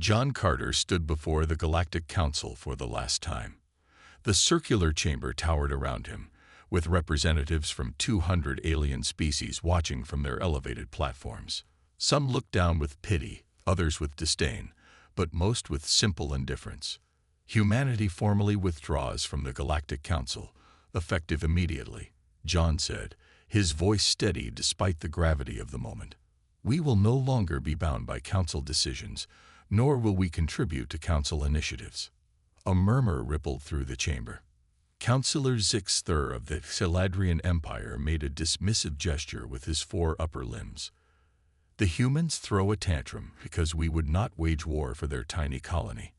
John Carter stood before the Galactic Council for the last time. The circular chamber towered around him, with representatives from 200 alien species watching from their elevated platforms. Some looked down with pity, others with disdain, but most with simple indifference. Humanity formally withdraws from the Galactic Council, effective immediately, John said, his voice steady despite the gravity of the moment. We will no longer be bound by Council decisions, nor will we contribute to Council initiatives. A murmur rippled through the chamber. Councillor Zix Thur of the Celadrian Empire made a dismissive gesture with his 4 upper limbs. The humans throw a tantrum because we would not wage war for their tiny colony.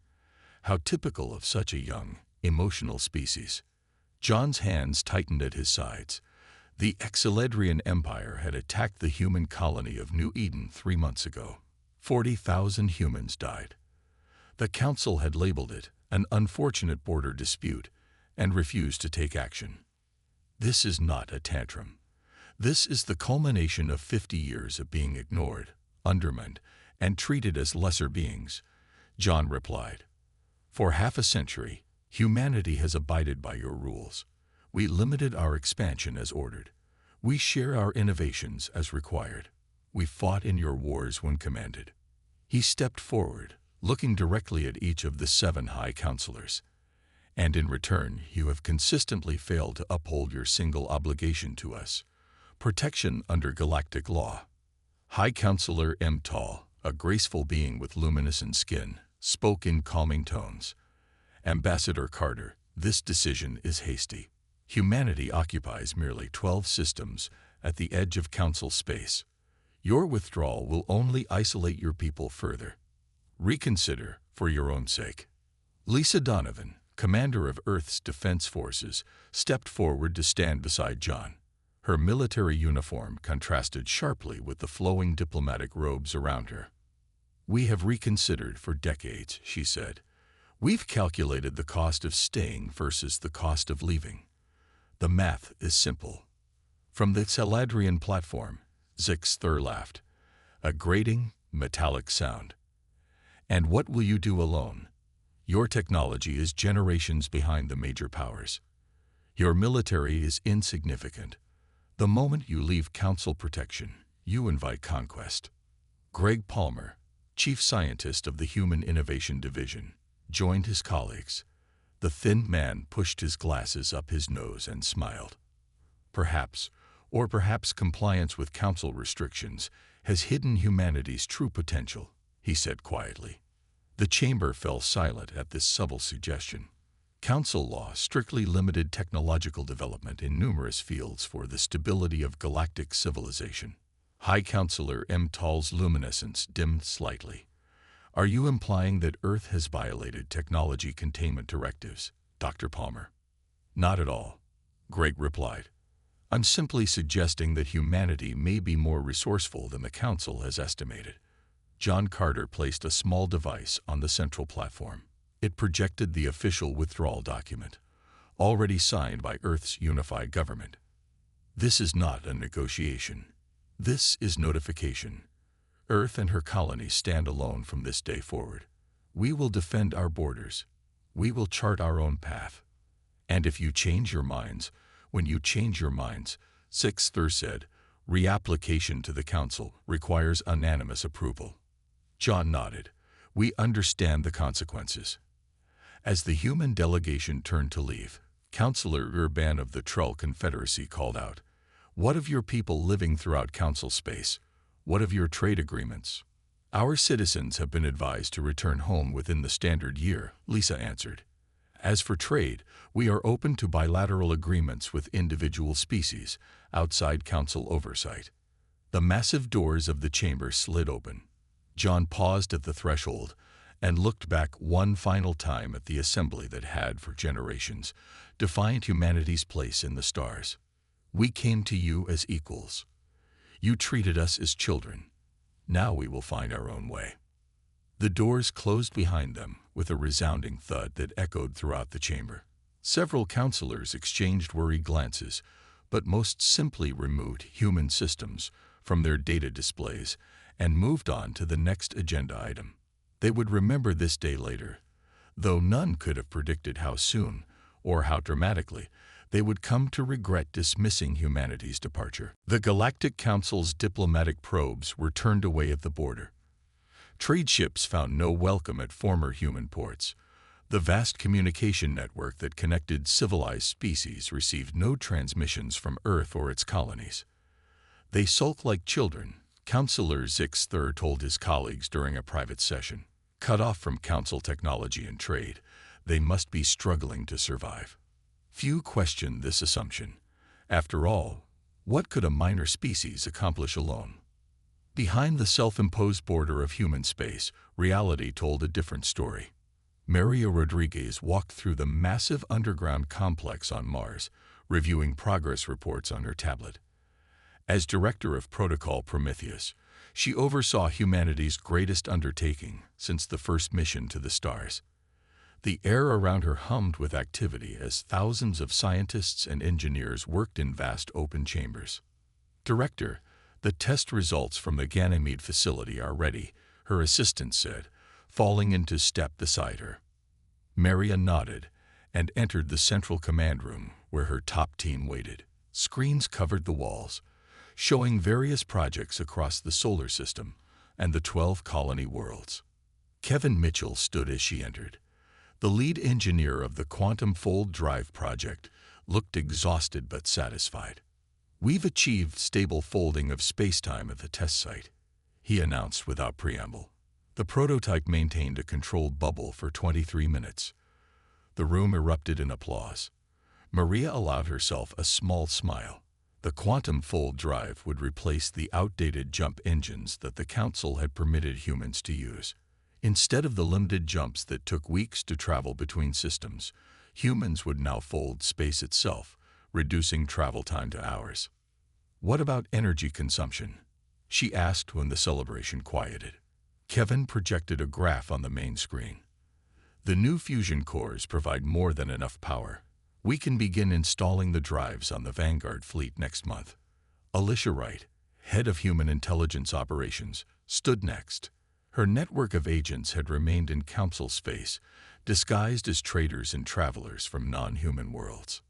How typical of such a young, emotional species. John's hands tightened at his sides. The Celadrian Empire had attacked the human colony of New Eden 3 months ago. 40,000 humans died. The Council had labeled it an unfortunate border dispute and refused to take action. This is not a tantrum. This is the culmination of 50 years of being ignored, undermined, and treated as lesser beings, John replied. For half a century, humanity has abided by your rules. We limited our expansion as ordered. We share our innovations as required. We fought in your wars when commanded. He stepped forward, looking directly at each of the 7 high counselors. And in return, you have consistently failed to uphold your single obligation to us, protection under galactic law. High Counselor M. Tall, a graceful being with luminescent skin, spoke in calming tones. Ambassador Carter, this decision is hasty. Humanity occupies merely 12 systems at the edge of Council space. Your withdrawal will only isolate your people further. Reconsider for your own sake. Lisa Donovan, commander of Earth's Defense Forces, stepped forward to stand beside John. Her military uniform contrasted sharply with the flowing diplomatic robes around her. We have reconsidered for decades, she said. We've calculated the cost of staying versus the cost of leaving. The math is simple. From the Celadrian platform, Zix Thur laughed. A grating, metallic sound. And what will you do alone? Your technology is generations behind the major powers. Your military is insignificant. The moment you leave Council protection, you invite conquest. Greg Palmer, chief scientist of the Human Innovation Division, joined his colleagues. The thin man pushed his glasses up his nose and smiled. Perhaps compliance with Council restrictions has hidden humanity's true potential, he said quietly. The chamber fell silent at this subtle suggestion. Council law strictly limited technological development in numerous fields for the stability of galactic civilization. High Counselor M. Tall's luminescence dimmed slightly. Are you implying that Earth has violated technology containment directives, Dr. Palmer? Not at all, Greg replied. I'm simply suggesting that humanity may be more resourceful than the Council has estimated. John Carter placed a small device on the central platform. It projected the official withdrawal document, already signed by Earth's unified government. This is not a negotiation. This is notification. Earth and her colonies stand alone from this day forward. We will defend our borders. We will chart our own path. And if you change your minds, when you change your minds, Zix Thur said, reapplication to the Council requires unanimous approval. John nodded. We understand the consequences. As the human delegation turned to leave, Counselor Urban of the Trull Confederacy called out, What of your people living throughout Council space? What of your trade agreements? Our citizens have been advised to return home within the standard year, Lisa answered. As for trade, we are open to bilateral agreements with individual species, outside Council oversight. The massive doors of the chamber slid open. John paused at the threshold and looked back one final time at the assembly that had, for generations, defined humanity's place in the stars. We came to you as equals. You treated us as children. Now we will find our own way. The doors closed behind them with a resounding thud that echoed throughout the chamber. Several counselors exchanged worried glances, but most simply removed human systems from their data displays and moved on to the next agenda item. They would remember this day later, though none could have predicted how soon, or how dramatically, they would come to regret dismissing humanity's departure. The Galactic Council's diplomatic probes were turned away at the border. Trade ships found no welcome at former human ports. The vast communication network that connected civilized species received no transmissions from Earth or its colonies. They sulk like children, Councillor Zix told his colleagues during a private session. Cut off from Council technology and trade, they must be struggling to survive. Few questioned this assumption. After all, what could a minor species accomplish alone? Behind the self-imposed border of human space, reality told a different story. Maria Rodriguez walked through the massive underground complex on Mars, reviewing progress reports on her tablet. As director of Protocol Prometheus, she oversaw humanity's greatest undertaking since the first mission to the stars. The air around her hummed with activity as thousands of scientists and engineers worked in vast open chambers. Director, the test results from the Ganymede facility are ready, her assistant said, falling into step beside her. Maria nodded and entered the central command room where her top team waited. Screens covered the walls, showing various projects across the solar system and the 12 colony worlds. Kevin Mitchell stood as she entered. The lead engineer of the Quantum Fold Drive project looked exhausted but satisfied. "We've achieved stable folding of spacetime at the test site," he announced without preamble. The prototype maintained a controlled bubble for 23 minutes. The room erupted in applause. Maria allowed herself a small smile. The Quantum Fold Drive would replace the outdated jump engines that the Council had permitted humans to use. Instead of the limited jumps that took weeks to travel between systems, humans would now fold space itself, reducing travel time to hours. "What about energy consumption?" she asked when the celebration quieted. Kevin projected a graph on the main screen. "The new fusion cores provide more than enough power. We can begin installing the drives on the Vanguard fleet next month." Alicia Wright, head of Human Intelligence Operations, stood next. Her network of agents had remained in Council space, disguised as traders and travelers from non-human worlds.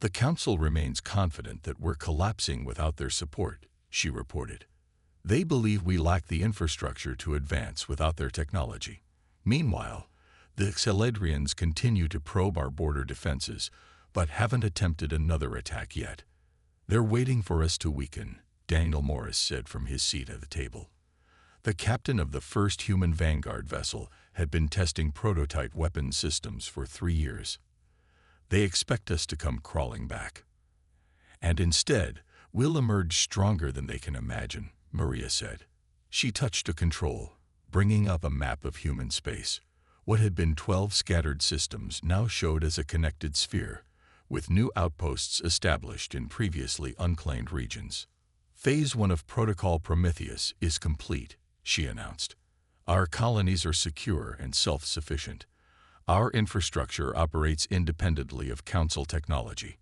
"The Council remains confident that we're collapsing without their support," she reported. "They believe we lack the infrastructure to advance without their technology. Meanwhile, the Celadrians continue to probe our border defenses, but haven't attempted another attack yet. They're waiting for us to weaken," Daniel Morris said from his seat at the table. The captain of the first human Vanguard vessel had been testing prototype weapon systems for 3 years. "They expect us to come crawling back. And instead, we'll emerge stronger than they can imagine," Maria said. She touched a control, bringing up a map of human space. What had been 12 scattered systems now showed as a connected sphere, with new outposts established in previously unclaimed regions. "Phase 1 of Protocol Prometheus is complete," she announced. "Our colonies are secure and self-sufficient. Our infrastructure operates independently of Council technology.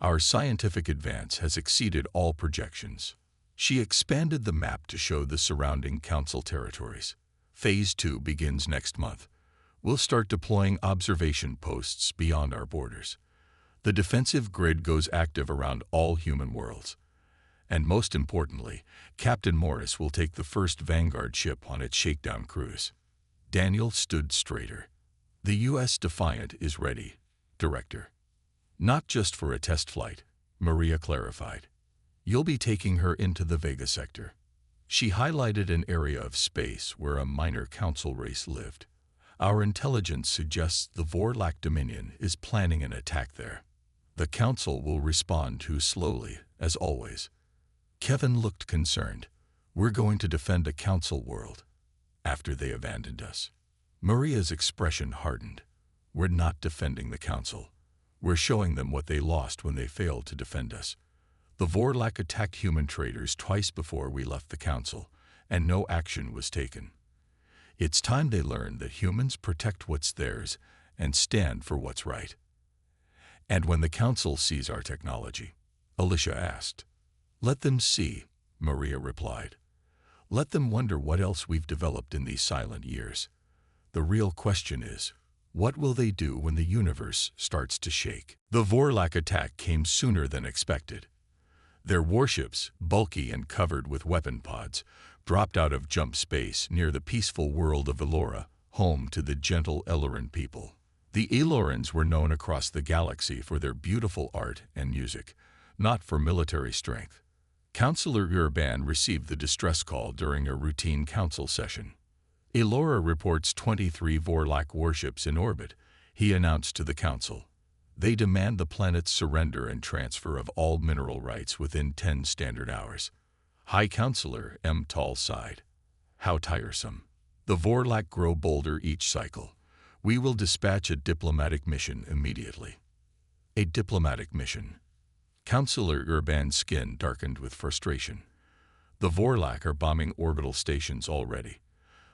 Our scientific advance has exceeded all projections." She expanded the map to show the surrounding Council territories. "Phase 2 begins next month. We'll start deploying observation posts beyond our borders. The defensive grid goes active around all human worlds. And most importantly, Captain Morris will take the first Vanguard ship on its shakedown cruise." Daniel stood straighter. "The U.S. Defiant is ready, Director." "Not just for a test flight," Maria clarified. "You'll be taking her into the Vega sector." She highlighted an area of space where a minor Council race lived. "Our intelligence suggests the Vorlak Dominion is planning an attack there. The Council will respond too slowly, as always." Kevin looked concerned. "We're going to defend a Council world after they abandoned us." Maria's expression hardened. "We're not defending the Council. We're showing them what they lost when they failed to defend us. The Vorlak attacked human traders twice before we left the Council, and no action was taken. It's time they learned that humans protect what's theirs and stand for what's right." "And when the Council sees our technology?" Alicia asked. "Let them see," Maria replied. "Let them wonder what else we've developed in these silent years. The real question is, what will they do when the universe starts to shake? The Vorlak attack came sooner than expected. Their warships, bulky and covered with weapon pods, dropped out of jump space near the peaceful world of Allora, home to the gentle Alloran people. The Allorans were known across the galaxy for their beautiful art and music, not for military strength. Councillor Urban received the distress call during a routine council session. Allora reports 23 Vorlak warships in orbit, he announced to the council. They demand the planet's surrender and transfer of all mineral rights within 10 standard hours. High Councillor M. Tall sighed. How tiresome. The Vorlak grow bolder each cycle. We will dispatch a diplomatic mission immediately. A diplomatic mission. Councillor Urban's skin darkened with frustration. The Vorlak are bombing orbital stations already.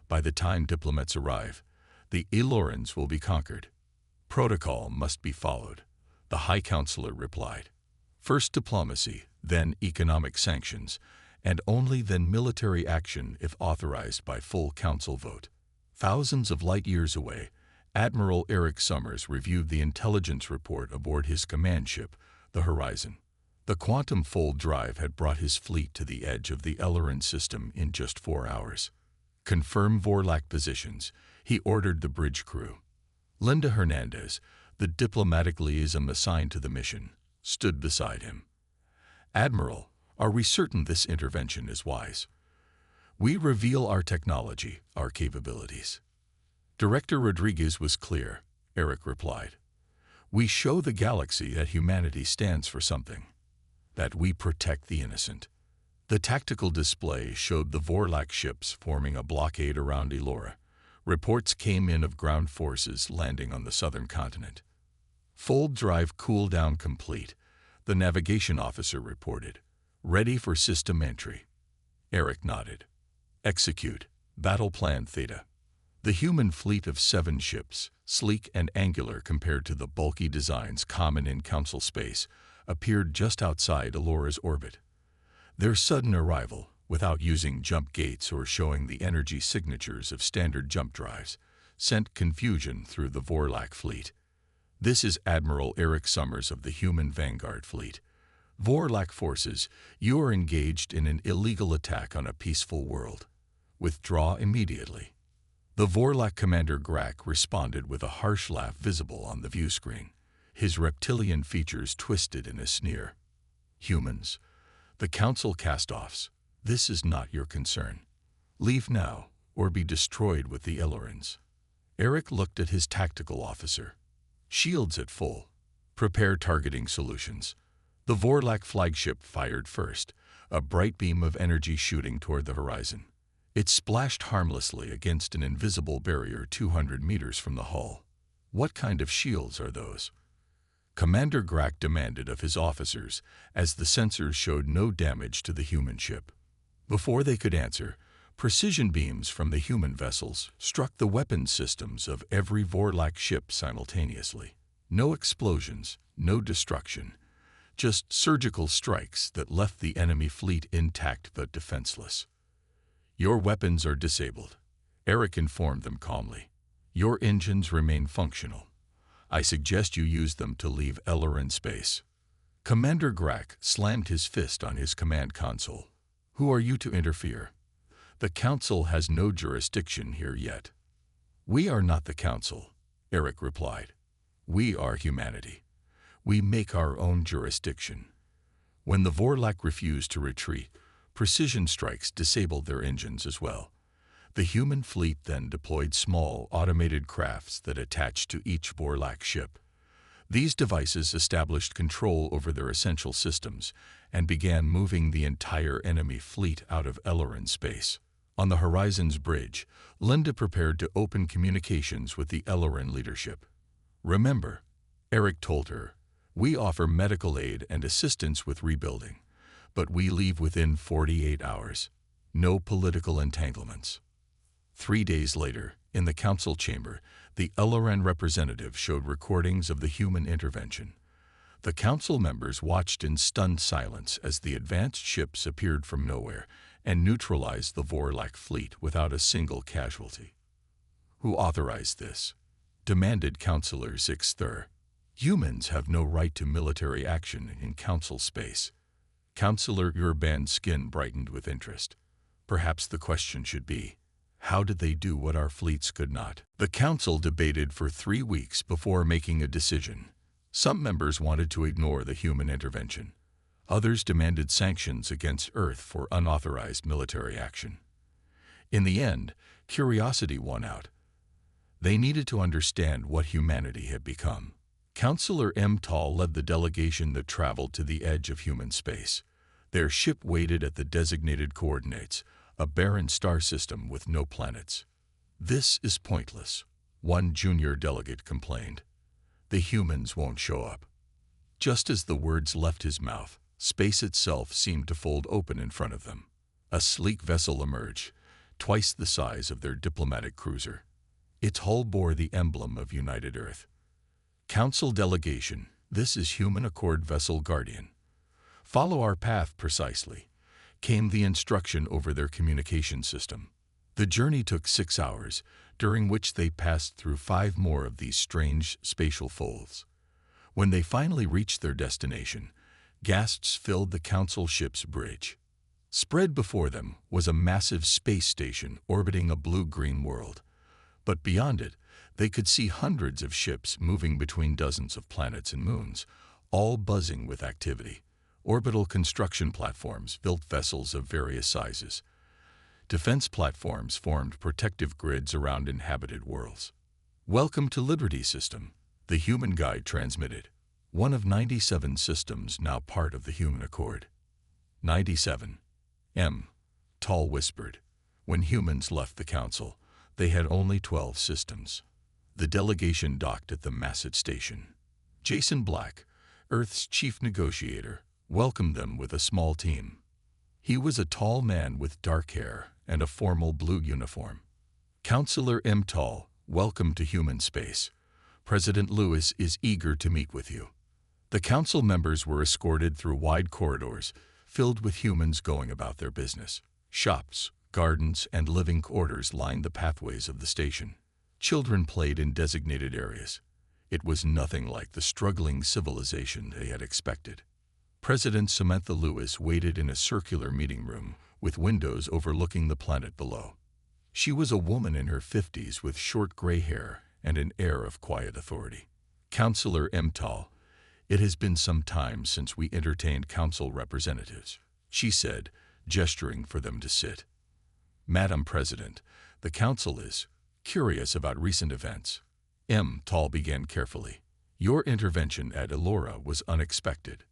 By the time diplomats arrive, the Allorans will be conquered. Protocol must be followed, the High Councillor replied. First diplomacy, then economic sanctions, and only then military action if authorized by full council vote. Thousands of light years away, Admiral Eric Summers reviewed the intelligence report aboard his command ship, the Horizon. The quantum fold drive had brought his fleet to the edge of the Alloran system in just 4 hours. Confirm Vorlak positions, he ordered the bridge crew. Linda Hernandez, the diplomatic liaison assigned to the mission, stood beside him. Admiral, are we certain this intervention is wise? We reveal our technology, our capabilities. Director Rodriguez was clear, Eric replied. We show the galaxy that humanity stands for something, that we protect the innocent. The tactical display showed the Vorlak ships forming a blockade around Allora. Reports came in of ground forces landing on the southern continent. Fold drive cool down complete, the navigation officer reported. Ready for system entry. Eric nodded. Execute. Battle Plan Theta. The human fleet of 7 ships, sleek and angular compared to the bulky designs common in council space, appeared just outside Allora's orbit. Their sudden arrival, without using jump gates or showing the energy signatures of standard jump drives, sent confusion through the Vorlak fleet. This is Admiral Eric Summers of the Human Vanguard Fleet. Vorlak forces, you are engaged in an illegal attack on a peaceful world. Withdraw immediately. The Vorlak commander Grak responded with a harsh laugh visible on the view screen, his reptilian features twisted in a sneer. Humans, the council cast-offs, this is not your concern. Leave now, or be destroyed with the Allorans. Eric looked at his tactical officer. Shields at full. Prepare targeting solutions. The Vorlak flagship fired first, a bright beam of energy shooting toward the horizon. It splashed harmlessly against an invisible barrier 200 meters from the hull. What kind of shields are those? Commander Grak demanded of his officers, as the sensors showed no damage to the human ship. Before they could answer, precision beams from the human vessels struck the weapons systems of every Vorlak ship simultaneously. No explosions, no destruction, just surgical strikes that left the enemy fleet intact but defenseless. Your weapons are disabled, Eric informed them calmly. Your engines remain functional. I suggest you use them to leave Alloran space. Commander Grak slammed his fist on his command console. Who are you to interfere? The Council has no jurisdiction here yet. We are not the Council, Eric replied. We are humanity. We make our own jurisdiction. When the Vorlak refused to retreat, precision strikes disabled their engines as well. The human fleet then deployed small, automated crafts that attached to each Vorlak ship. These devices established control over their essential systems and began moving the entire enemy fleet out of Alloran space. On the Horizon's bridge, Linda prepared to open communications with the Alloran leadership. Remember, Eric told her, we offer medical aid and assistance with rebuilding, but we leave within 48 hours. No political entanglements. 3 days later, in the council chamber, the Alloran representative showed recordings of the human intervention. The council members watched in stunned silence as the advanced ships appeared from nowhere and neutralized the Vorlak fleet without a single casualty. Who authorized this? Demanded Counselor Sixthur. Humans have no right to military action in Council space. Counselor Urban's skin brightened with interest. Perhaps the question should be, how did they do what our fleets could not? The Council debated for 3 weeks before making a decision. Some members wanted to ignore the human intervention. Others demanded sanctions against Earth for unauthorized military action. In the end, curiosity won out. They needed to understand what humanity had become. Counselor M. Tall led the delegation that traveled to the edge of human space. Their ship waited at the designated coordinates, a barren star system with no planets. "This is pointless," one junior delegate complained. "The humans won't show up." Just as the words left his mouth, space itself seemed to fold open in front of them. A sleek vessel emerged, twice the size of their diplomatic cruiser. Its hull bore the emblem of United Earth. "Council delegation, this is Human Accord Vessel Guardian. Follow our path precisely," came the instruction over their communication system. The journey took 6 hours, during which they passed through 5 more of these strange spatial folds. When they finally reached their destination, gasps filled the Council ship's bridge. Spread before them was a massive space station orbiting a blue-green world. But beyond it, they could see hundreds of ships moving between dozens of planets and moons, all buzzing with activity. Orbital construction platforms built vessels of various sizes. Defense platforms formed protective grids around inhabited worlds. "Welcome to Liberty System," the human guide transmitted. One of 97 systems now part of the Human Accord. 97. M. Tall whispered. When humans left the Council, they had only 12 systems. The delegation docked at the Massett station. Jason Black, Earth's chief negotiator, welcomed them with a small team. He was a tall man with dark hair and a formal blue uniform. "Counselor M. Tall, welcome to human space. President Lewis is eager to meet with you." The Council members were escorted through wide corridors filled with humans going about their business. Shops, gardens, and living quarters lined the pathways of the station. Children played in designated areas. It was nothing like the struggling civilization they had expected. President Samantha Lewis waited in a circular meeting room with windows overlooking the planet below. She was a woman in her 50s with short gray hair and an air of quiet authority. "Counselor M. Tall, it has been some time since we entertained Council representatives," she said, gesturing for them to sit. "Madam President, the Council is curious about recent events." M. Tall began carefully. "Your intervention at Allora was unexpected."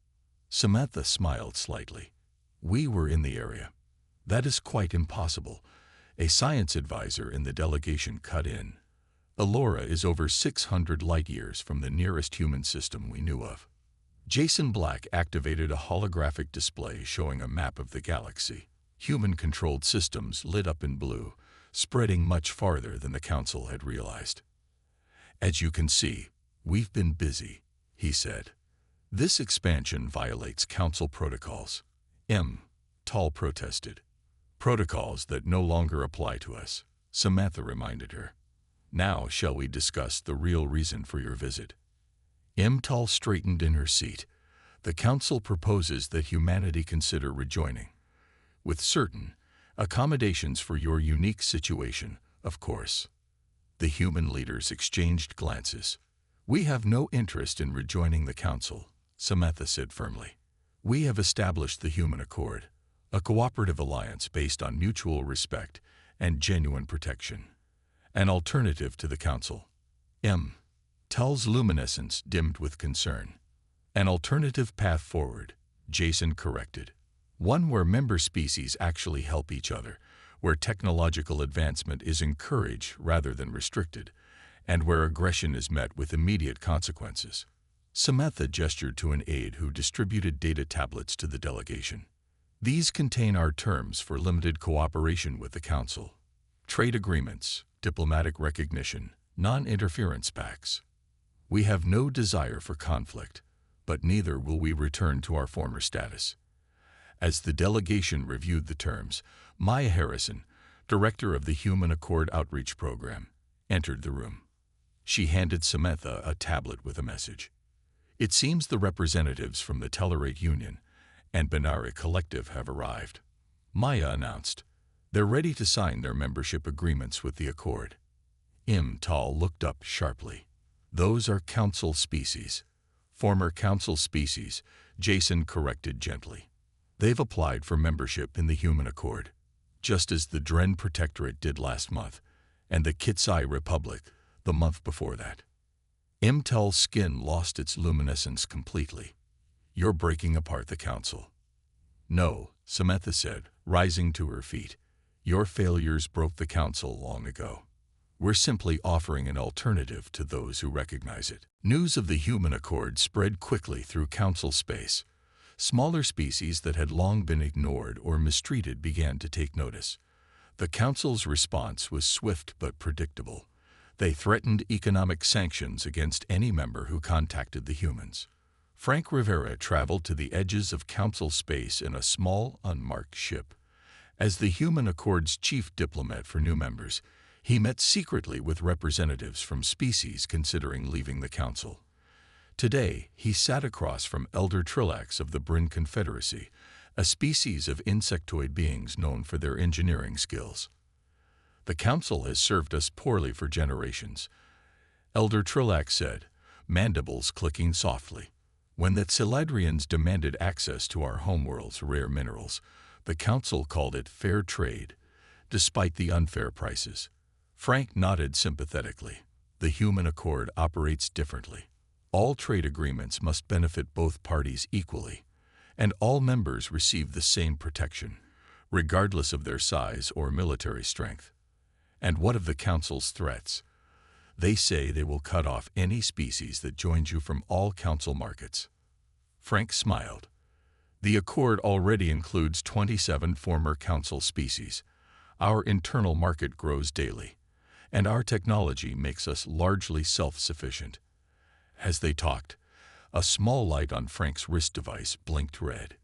Samantha smiled slightly. "We were in the area." "That is quite impossible." A science advisor in the delegation cut in. "Allora is over 600 light-years from the nearest human system we knew of." Jason Black activated a holographic display showing a map of the galaxy. Human-controlled systems lit up in blue, spreading much farther than the Council had realized. "As you can see, we've been busy," he said. "This expansion violates Council protocols." M. Tall protested. "Protocols that no longer apply to us," Samantha reminded her. "Now shall we discuss the real reason for your visit?" M. Tall straightened in her seat. "The Council proposes that humanity consider rejoining. With certain accommodations for your unique situation, of course." The human leaders exchanged glances. "We have no interest in rejoining the Council," Samantha said firmly. "We have established the Human Accord, a cooperative alliance based on mutual respect and genuine protection. An alternative to the Council." M. Tall's luminescence dimmed with concern. "An alternative path forward," Jason corrected. "One where member species actually help each other, where technological advancement is encouraged rather than restricted, and where aggression is met with immediate consequences." Samantha gestured to an aide who distributed data tablets to the delegation. "These contain our terms for limited cooperation with the Council. Trade agreements, diplomatic recognition, non-interference pacts. We have no desire for conflict, but neither will we return to our former status." As the delegation reviewed the terms, Maya Harrison, director of the Human Accord Outreach Program, entered the room. She handed Samantha a tablet with a message. It seems the representatives from the Tellerate Union and Binary Collective have arrived. Maya announced. They're ready to sign their membership agreements with the Accord. Tal looked up sharply. Those are council species. Former council species, Jason corrected gently. They've applied for membership in the Human Accord, just as the Dren Protectorate did last month, and the Kitsai Republic the month before that. Tal's skin lost its luminescence completely. You're breaking apart the council. No, Samantha said, rising to her feet. Your failures broke the council long ago. We're simply offering an alternative to those who recognize it. News of the Human Accord spread quickly through council space. Smaller species that had long been ignored or mistreated began to take notice. The council's response was swift but predictable. They threatened economic sanctions against any member who contacted the humans. Frank Rivera traveled to the edges of council space in a small, unmarked ship. As the Human Accord's chief diplomat for new members, he met secretly with representatives from species considering leaving the council. Today, he sat across from Elder Trillax of the Bryn Confederacy, a species of insectoid beings known for their engineering skills. The council has served us poorly for generations, Elder Trillax said, mandibles clicking softly. When the Celadrians demanded access to our homeworld's rare minerals, the council called it fair trade, despite the unfair prices. Frank nodded sympathetically. The Human Accord operates differently. All trade agreements must benefit both parties equally, and all members receive the same protection, regardless of their size or military strength. And what of the Council's threats? They say they will cut off any species that joins you from all Council markets. Frank smiled. The Accord already includes 27 former Council species. Our internal market grows daily, and our technology makes us largely self-sufficient. As they talked, a small light on Frank's wrist device blinked red.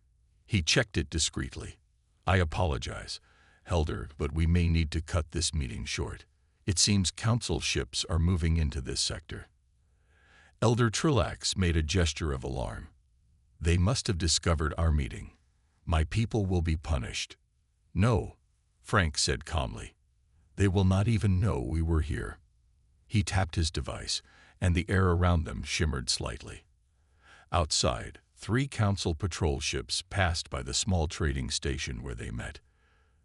He checked it discreetly. I apologize, Elder, but we may need to cut this meeting short. It seems Council ships are moving into this sector. Elder Trillax made a gesture of alarm. They must have discovered our meeting. My people will be punished. No, Frank said calmly. They will not even know we were here. He tapped his device, and the air around them shimmered slightly. Outside, 3 Council patrol ships passed by the small trading station where they met.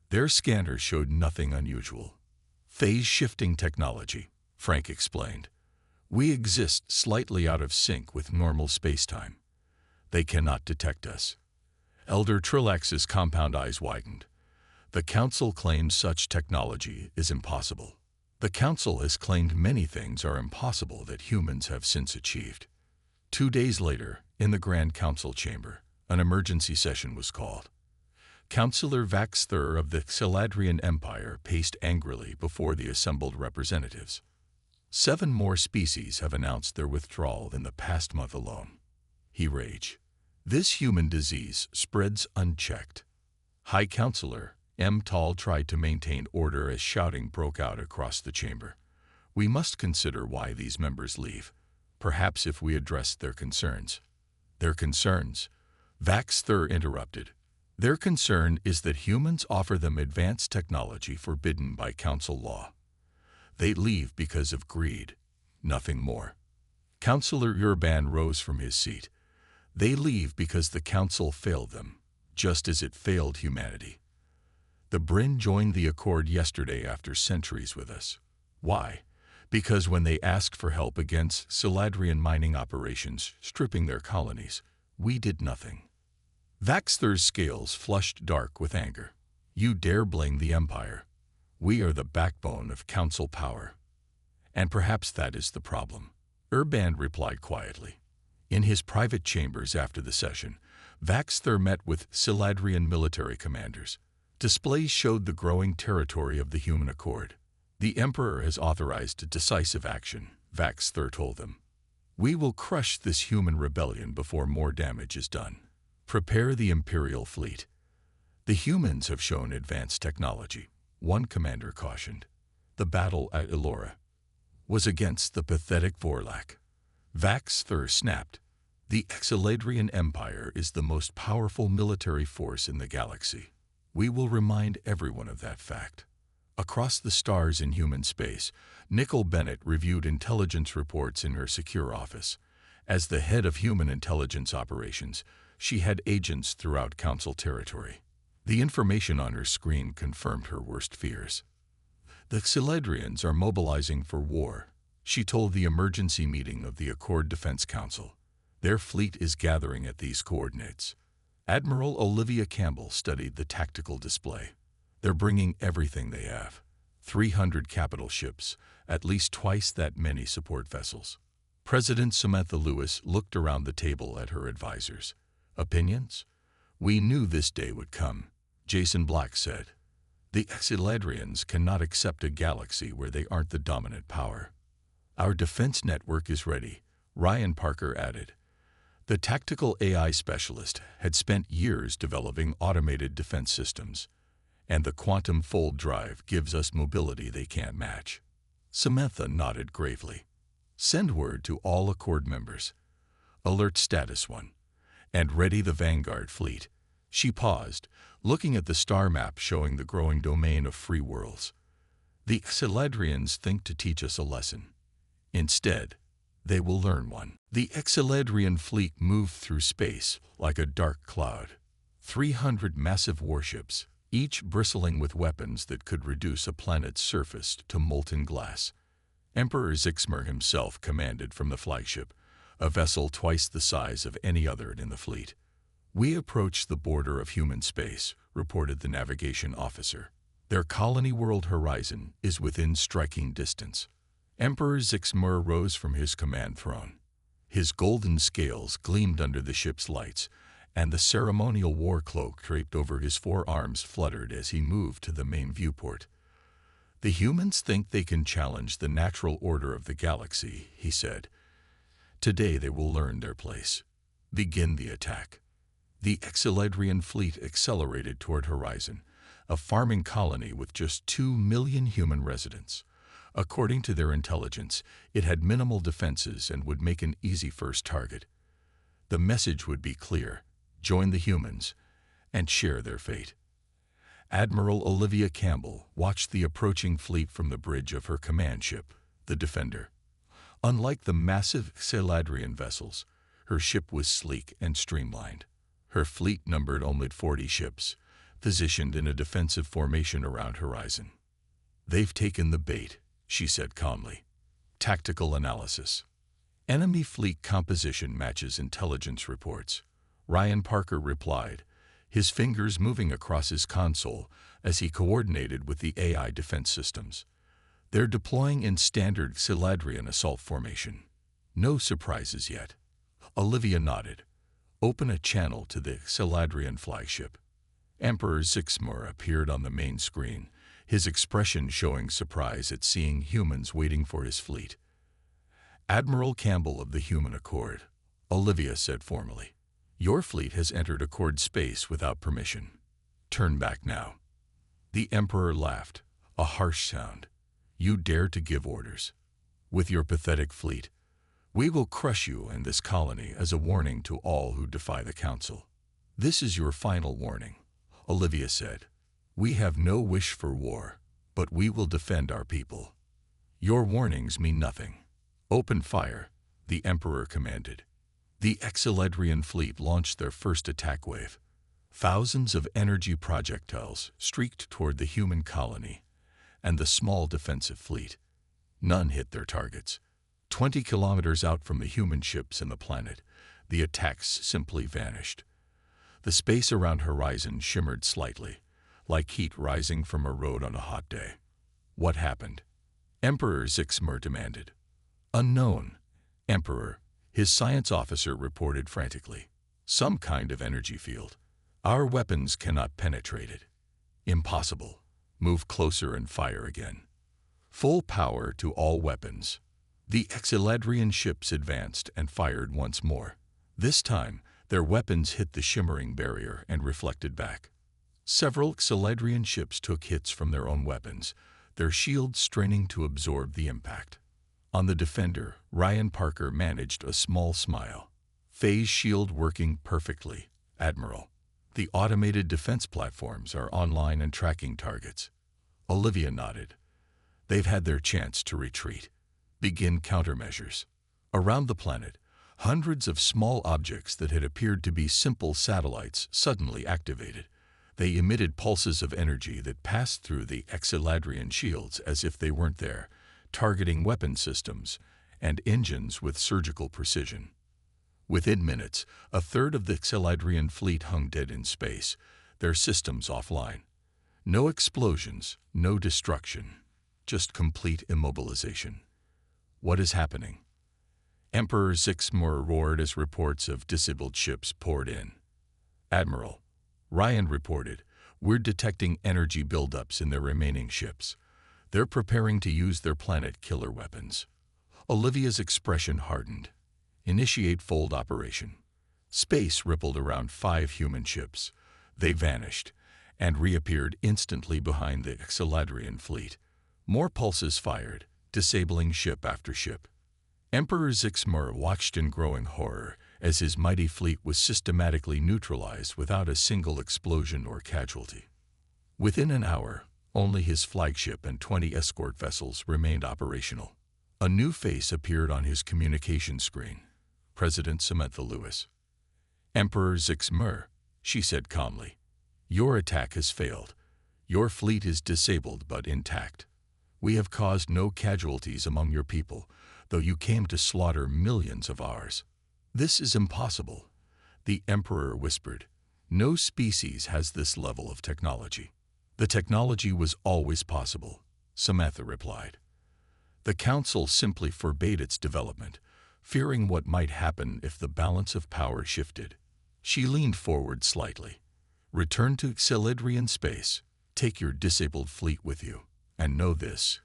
Their scanners showed nothing unusual. Phase-shifting technology, Frank explained. We exist slightly out of sync with normal spacetime. They cannot detect us. Elder Trillax's compound eyes widened. The Council claims such technology is impossible. The Council has claimed many things are impossible that humans have since achieved. 2 days later, in the Grand Council chamber, an emergency session was called. Councillor Vax Thur of the Celadrian Empire paced angrily before the assembled representatives. 7 more species have announced their withdrawal in the past month alone. He raged. This human disease spreads unchecked. High Councillor Tal tried to maintain order as shouting broke out across the chamber. We must consider why these members leave. Perhaps if we address their concerns. Their concerns? Vax Thur interrupted. Their concern is that humans offer them advanced technology forbidden by Council law. They leave because of greed, nothing more. Councillor Urban rose from his seat. They leave because the Council failed them, just as it failed humanity. The Bryn joined the Accord yesterday after centuries with us. Why? Because when they asked for help against Celadrian mining operations stripping their colonies, we did nothing. Vax Thur's scales flushed dark with anger. You dare blame the Empire. We are the backbone of Council power. And perhaps that is the problem. Urban replied quietly. In his private chambers after the session, Vax Thur met with Celadrian military commanders. Displays showed the growing territory of the Human Accord. The Emperor has authorized decisive action, Vax Thur told them. We will crush this human rebellion before more damage is done. Prepare the Imperial fleet. The humans have shown advanced technology, one commander cautioned. The battle at Allora. was against the pathetic Vorlak. Vax Thur snapped. The Celadrian Empire is the most powerful military force in the galaxy. We will remind everyone of that fact. Across the stars in human space, Nicole Bennett reviewed intelligence reports in her secure office. As the head of human intelligence operations, she had agents throughout Council territory. The information on her screen confirmed her worst fears. The Celadrians are mobilizing for war, she told the emergency meeting of the Accord Defense Council. Their fleet is gathering at these coordinates. Admiral Olivia Campbell studied the tactical display. They're bringing everything they have. 300 capital ships, at least twice that many support vessels. President Samantha Lewis looked around the table at her advisors. Opinions? We knew this day would come, Jason Black said. The Celadrians cannot accept a galaxy where they aren't the dominant power. Our defense network is ready, Ryan Parker added. The tactical AI specialist had spent years developing automated defense systems, and the quantum fold drive gives us mobility they can't match. Samantha nodded gravely. Send word to all Accord members. Alert Status 1. And ready the Vanguard fleet. She paused, looking at the star map showing the growing domain of free worlds. The Celadrians think to teach us a lesson. Instead, they will learn one. The Celadrian fleet moved through space like a dark cloud. 300 massive warships, each bristling with weapons that could reduce a planet's surface to molten glass. Emperor Zixmer himself commanded from the flagship, a vessel twice the size of any other in the fleet. We approached the border of human space, reported the navigation officer. Their colony world horizon is within striking distance. Emperor Zixmer rose from his command throne. His golden scales gleamed under the ship's lights, and the ceremonial war cloak draped over his forearms fluttered as he moved to the main viewport. The humans think they can challenge the natural order of the galaxy, he said. Today they will learn their place. Begin the attack. The Celadrian fleet accelerated toward Horizon, a farming colony with just 2 million human residents. According to their intelligence, it had minimal defenses and would make an easy first target. The message would be clear: join the humans and share their fate. Admiral Olivia Campbell watched the approaching fleet from the bridge of her command ship, the Defender. Unlike the massive Celadrian vessels, her ship was sleek and streamlined. Her fleet numbered only 40 ships, positioned in a defensive formation around Horizon. They've taken the bait, she said calmly. Tactical analysis. Enemy fleet composition matches intelligence reports, Ryan Parker replied, his fingers moving across his console as he coordinated with the AI defense systems. They're deploying in standard Celadrian assault formation. No surprises yet. Olivia nodded. Open a channel to the Celadrian flagship. Emperor Zixmer appeared on the main screen, his expression showing surprise at seeing humans waiting for his fleet. Admiral Campbell of the Human Accord, Olivia said formally. Your fleet has entered Accord space without permission. Turn back now. The Emperor laughed, a harsh sound. You dare to give orders. With your pathetic fleet, we will crush you and this colony as a warning to all who defy the Council. This is your final warning, Olivia said. We have no wish for war, but we will defend our people. Your warnings mean nothing. Open fire, the Emperor commanded. The Celadrian fleet launched their first attack wave. Thousands of energy projectiles streaked toward the human colony and the small defensive fleet. None hit their targets. 20 kilometers out from the human ships and the planet, the attacks simply vanished. The space around Horizon shimmered slightly, like heat rising from a road on a hot day. What happened? Emperor Zixmer demanded. Unknown, Emperor, his science officer reported frantically. Some kind of energy field. Our weapons cannot penetrate it. Impossible. Move closer and fire again. Full power to all weapons. The Celadrian ships advanced and fired once more. This time, their weapons hit the shimmering barrier and reflected back. Several Celadrian ships took hits from their own weapons, their shields straining to absorb the impact. On the Defender, Ryan Parker managed a small smile. Phase shield working perfectly, Admiral. The automated defense platforms are online and tracking targets. Olivia nodded. They've had their chance to retreat. Begin countermeasures. Around the planet, hundreds of small objects that had appeared to be simple satellites suddenly activated. They emitted pulses of energy that passed through the Celadrian shields as if they weren't there, targeting weapon systems and engines with surgical precision. Within minutes, a third of the Celadrian fleet hung dead in space, their systems offline. No explosions, no destruction, just complete immobilization. What is happening? Emperor Zixmor roared as reports of disabled ships poured in. Admiral, Ryan reported, we're detecting energy buildups in their remaining ships. They're preparing to use their planet killer weapons. Olivia's expression hardened. Initiate fold operation. Space rippled around 5 human ships. They vanished and reappeared instantly behind the Celadrian fleet. More pulses fired, disabling ship after ship. Emperor Zixmor watched in growing horror as his mighty fleet was systematically neutralized without a single explosion or casualty. Within an hour, only his flagship and 20 escort vessels remained operational. A new face appeared on his communication screen. President Samantha Lewis. Emperor Zixmor, she said calmly, your attack has failed. Your fleet is disabled but intact. We have caused no casualties among your people, though you came to slaughter millions of ours. This is impossible, the Emperor whispered. No species has this level of technology. The technology was always possible, Samantha replied. The Council simply forbade its development, fearing what might happen if the balance of power shifted. She leaned forward slightly. Return to Celadrian space. Take your disabled fleet with you. And know this,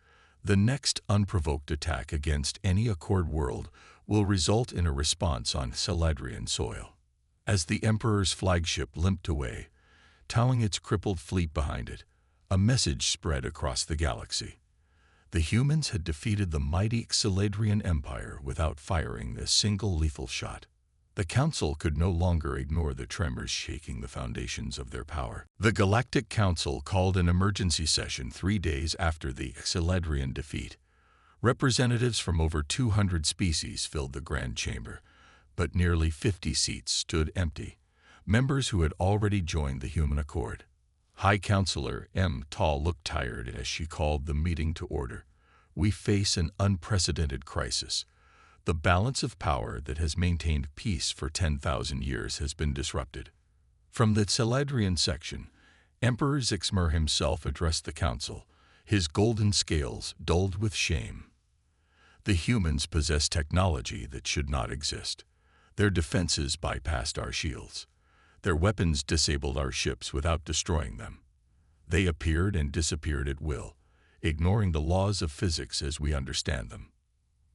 the next unprovoked attack against any Accord world will result in a response on Celadrian soil. As the Emperor's flagship limped away, towing its crippled fleet behind it, a message spread across the galaxy. The humans had defeated the mighty Celadrian Empire without firing a single lethal shot. The Council could no longer ignore the tremors shaking the foundations of their power. The Galactic Council called an emergency session 3 days after the Celadrian defeat. Representatives from over 200 species filled the Grand Chamber, but nearly 50 seats stood empty, members who had already joined the Human Accord. High Counselor M. Tall looked tired as she called the meeting to order. We face an unprecedented crisis. The balance of power that has maintained peace for 10,000 years has been disrupted. From the Celadrian section, Emperor Zixmor himself addressed the council, his golden scales dulled with shame. The humans possess technology that should not exist. Their defenses bypassed our shields. Their weapons disabled our ships without destroying them. They appeared and disappeared at will, ignoring the laws of physics as we understand them.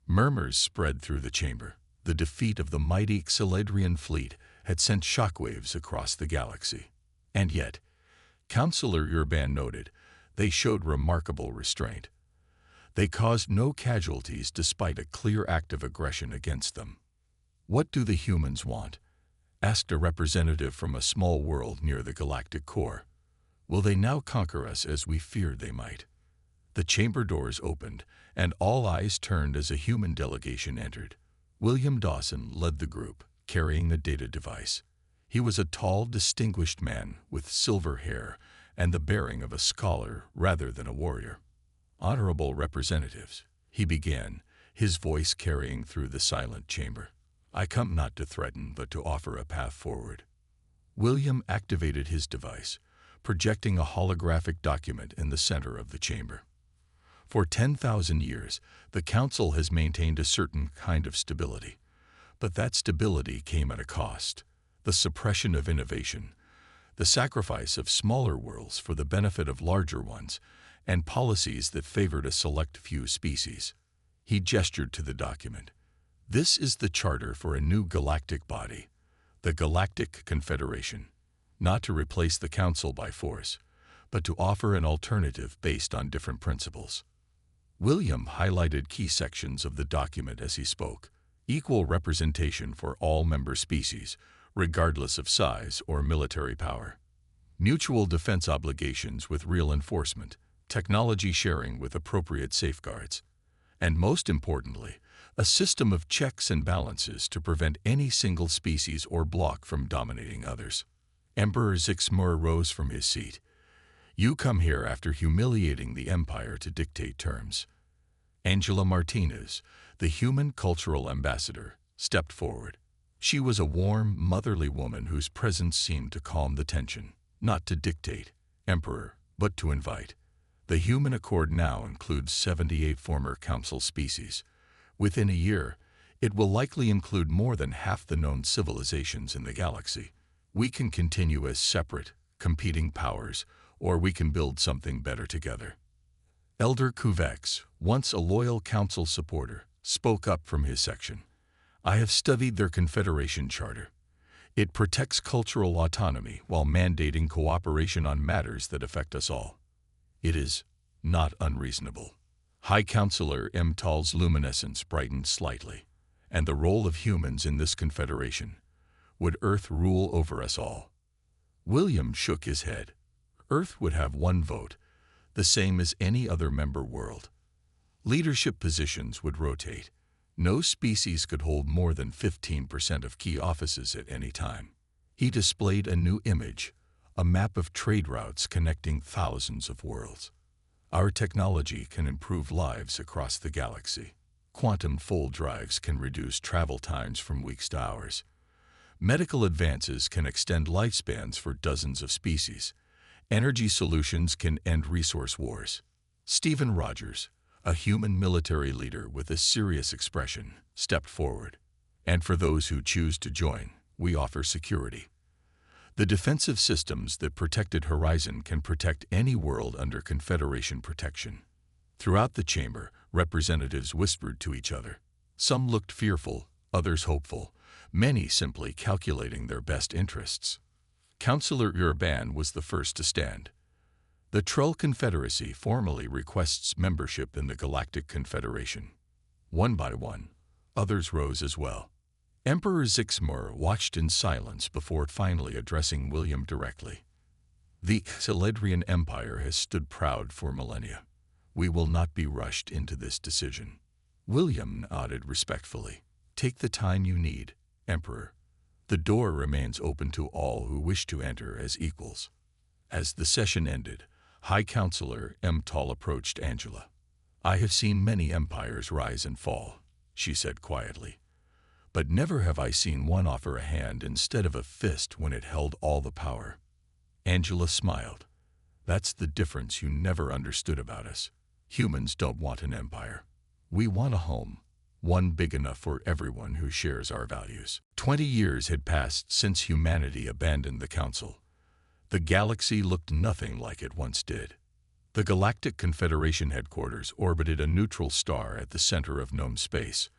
Murmurs spread through the chamber. The defeat of the mighty Celadrian fleet had sent shockwaves across the galaxy. And yet, Counselor Urban noted, they showed remarkable restraint. They caused no casualties despite a clear act of aggression against them. What do the humans want? Asked a representative from a small world near the galactic core. Will they now conquer us as we feared they might? The chamber doors opened, and all eyes turned as a human delegation entered. William Dawson led the group, carrying a data device. He was a tall, distinguished man with silver hair and the bearing of a scholar rather than a warrior. Honorable representatives, he began, his voice carrying through the silent chamber. I come not to threaten, but to offer a path forward. William activated his device, projecting a holographic document in the center of the chamber. For 10,000 years, the Council has maintained a certain kind of stability. But that stability came at a cost. The suppression of innovation, the sacrifice of smaller worlds for the benefit of larger ones, and policies that favored a select few species. He gestured to the document. This is the charter for a new galactic body, the Galactic Confederation, not to replace the Council by force, but to offer an alternative based on different principles. William highlighted key sections of the document as he spoke. Equal representation for all member species, regardless of size or military power. Mutual defense obligations with real enforcement, technology sharing with appropriate safeguards, and most importantly, a system of checks and balances to prevent any single species or bloc from dominating others. Emperor Zixmur rose from his seat. You come here after humiliating the Empire to dictate terms. Angela Martinez, the human cultural ambassador, stepped forward. She was a warm, motherly woman whose presence seemed to calm the tension, not to dictate, Emperor, but to invite. The human accord now includes 78 former council species. Within a year, it will likely include more than half the known civilizations in the galaxy. We can continue as separate, competing powers, or we can build something better together. Elder Kuvex, once a loyal council supporter, spoke up from his section. I have studied their Confederation Charter. It protects cultural autonomy while mandating cooperation on matters that affect us all. It is not unreasonable. High Counselor Mtal's luminescence brightened slightly. And the role of humans in this confederation. Would Earth rule over us all? William shook his head. Earth would have one vote, the same as any other member world. Leadership positions would rotate. No species could hold more than 15% of key offices at any time. He displayed a new image, a map of trade routes connecting thousands of worlds. Our technology can improve lives across the galaxy. Quantum fold drives can reduce travel times from weeks to hours. Medical advances can extend lifespans for dozens of species. Energy solutions can end resource wars. Stephen Rogers, a human military leader with a serious expression, stepped forward. And for those who choose to join, we offer security. The defensive systems that protected Horizon can protect any world under Confederation protection. Throughout the chamber, representatives whispered to each other. Some looked fearful, others hopeful, many simply calculating their best interests. Councillor Urban was the first to stand. The Trull Confederacy formally requests membership in the Galactic Confederation. One by one, others rose as well. Emperor Zixmur watched in silence before finally addressing William directly. The Celadrian Empire has stood proud for millennia. We will not be rushed into this decision. William nodded respectfully. Take the time you need, Emperor. The door remains open to all who wish to enter as equals. As the session ended, High Counselor Mtal approached Angela. I have seen many empires rise and fall, she said quietly. But never have I seen one offer a hand instead of a fist when it held all the power. Angela smiled. That's the difference you never understood about us. Humans don't want an empire. We want a home, one big enough for everyone who shares our values. 20 years had passed since humanity abandoned the Council. The galaxy looked nothing like it once did. The Galactic Confederation headquarters orbited a neutral star at the center of known space.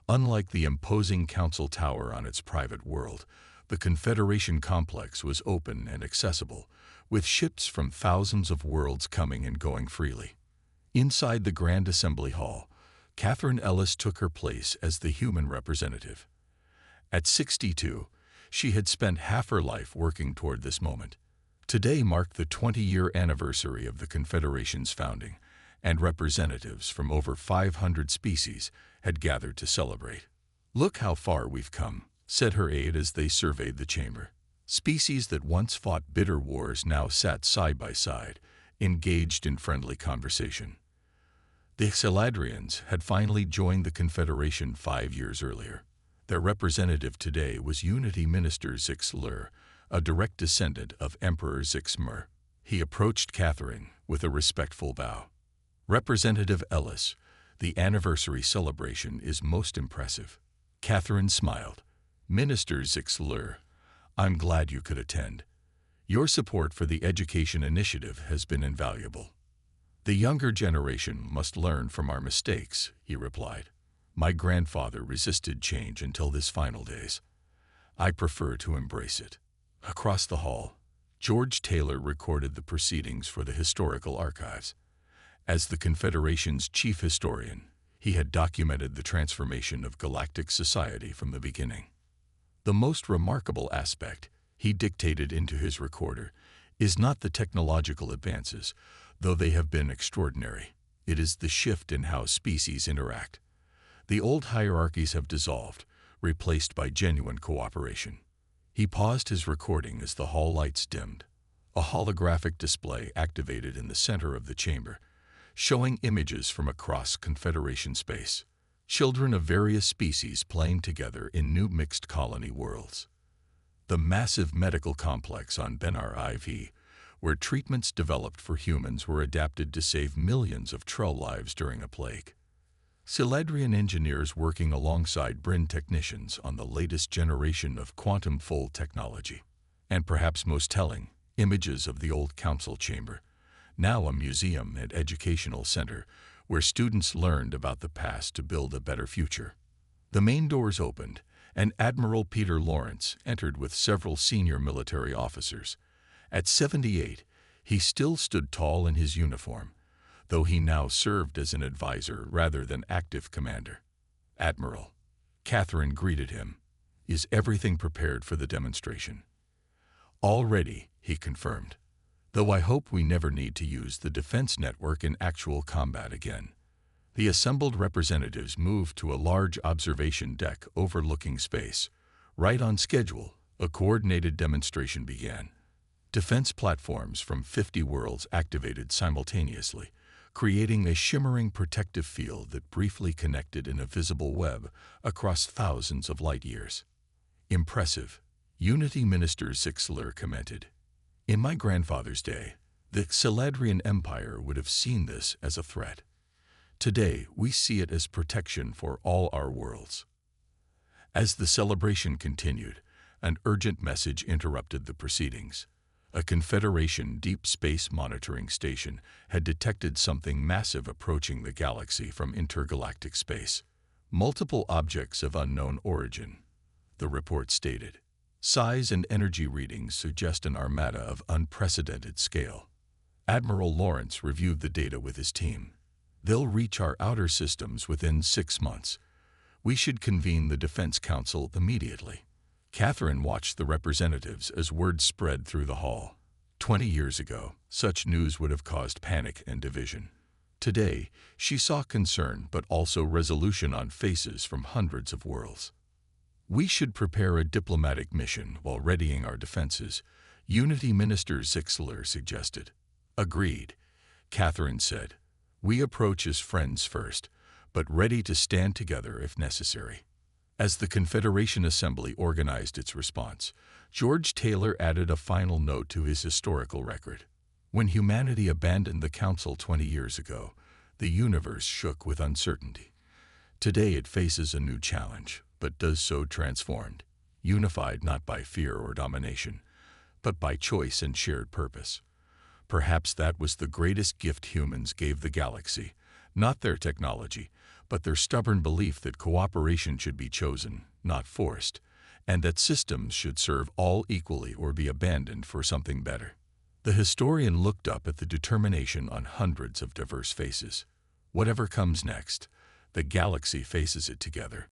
Unlike the imposing Council Tower on its private world, the Confederation complex was open and accessible, with ships from thousands of worlds coming and going freely. Inside the Grand Assembly Hall, Catherine Ellis took her place as the human representative. At 62, she had spent half her life working toward this moment. Today marked the 20-year anniversary of the Confederation's founding, and representatives from over 500 species had gathered to celebrate. Look how far we've come, said her aide as they surveyed the chamber. Species that once fought bitter wars now sat side by side, engaged in friendly conversation. The Celadrians had finally joined the Confederation 5 years earlier. Their representative today was Unity Minister Zixlur, a direct descendant of Emperor Zixmur. He approached Catherine with a respectful bow. Representative Ellis, the anniversary celebration is most impressive. Catherine smiled. Minister Zixlur, I'm glad you could attend. Your support for the education initiative has been invaluable. The younger generation must learn from our mistakes, he replied. My grandfather resisted change until his final days. I prefer to embrace it. Across the hall, George Taylor recorded the proceedings for the historical archives. As the Confederation's chief historian, he had documented the transformation of galactic society from the beginning. The most remarkable aspect, he dictated into his recorder, is not the technological advances, though they have been extraordinary. It is the shift in how species interact. The old hierarchies have dissolved, replaced by genuine cooperation. He paused his recording as the hall lights dimmed. A holographic display activated in the center of the chamber, showing images from across Confederation space. Children of various species playing together in new mixed colony worlds. The massive medical complex on Benar IV, where treatments developed for humans were adapted to save millions of Trull lives during a plague. Celadrian engineers working alongside Bryn technicians on the latest generation of quantum fold technology. And perhaps most telling, images of the old council chamber, now a museum and educational center where students learned about the past to build a better future. The main doors opened, and Admiral Peter Lawrence entered with several senior military officers. At 78, he still stood tall in his uniform, though he now served as an advisor rather than active commander. "Admiral," Catherine greeted him, "is everything prepared for the demonstration?" "All ready," he confirmed, "though I hope we never need to use the defense network in actual combat again." The assembled representatives moved to a large observation deck overlooking space. Right on schedule, a coordinated demonstration began. Defense platforms from 50 worlds activated simultaneously, creating a shimmering protective field that briefly connected in a visible web across thousands of light years. "Impressive," Unity Minister Zixler commented. "In my grandfather's day, the Celadrian Empire would have seen this as a threat. Today, we see it as protection for all our worlds." As the celebration continued, an urgent message interrupted the proceedings. A Confederation deep space monitoring station had detected something massive approaching the galaxy from intergalactic space. Multiple objects of unknown origin, the report stated. Size and energy readings suggest an armada of unprecedented scale. Admiral Lawrence reviewed the data with his team. "They'll reach our outer systems within 6 months. We should convene the Defense Council immediately." Catherine watched the representatives as word spread through the hall. 20 years ago, such news would have caused panic and division. Today, she saw concern but also resolution on faces from hundreds of worlds. "We should prepare a diplomatic mission while readying our defenses," Unity Minister Zixler suggested. "Agreed," Catherine said. "We approach as friends first, but ready to stand together if necessary." As the Confederation Assembly organized its response, George Taylor added a final note to his historical record. "When humanity abandoned the Council 20 years ago, the universe shook with uncertainty. Today it faces a new challenge, but does so transformed, unified not by fear or domination, but by choice and shared purpose. Perhaps that was the greatest gift humans gave the galaxy, not their technology, but their stubborn belief that cooperation should be chosen, not forced, and that systems should serve all equally or be abandoned for something better." The historian looked up at the determination on hundreds of diverse faces. Whatever comes next, the galaxy faces it together.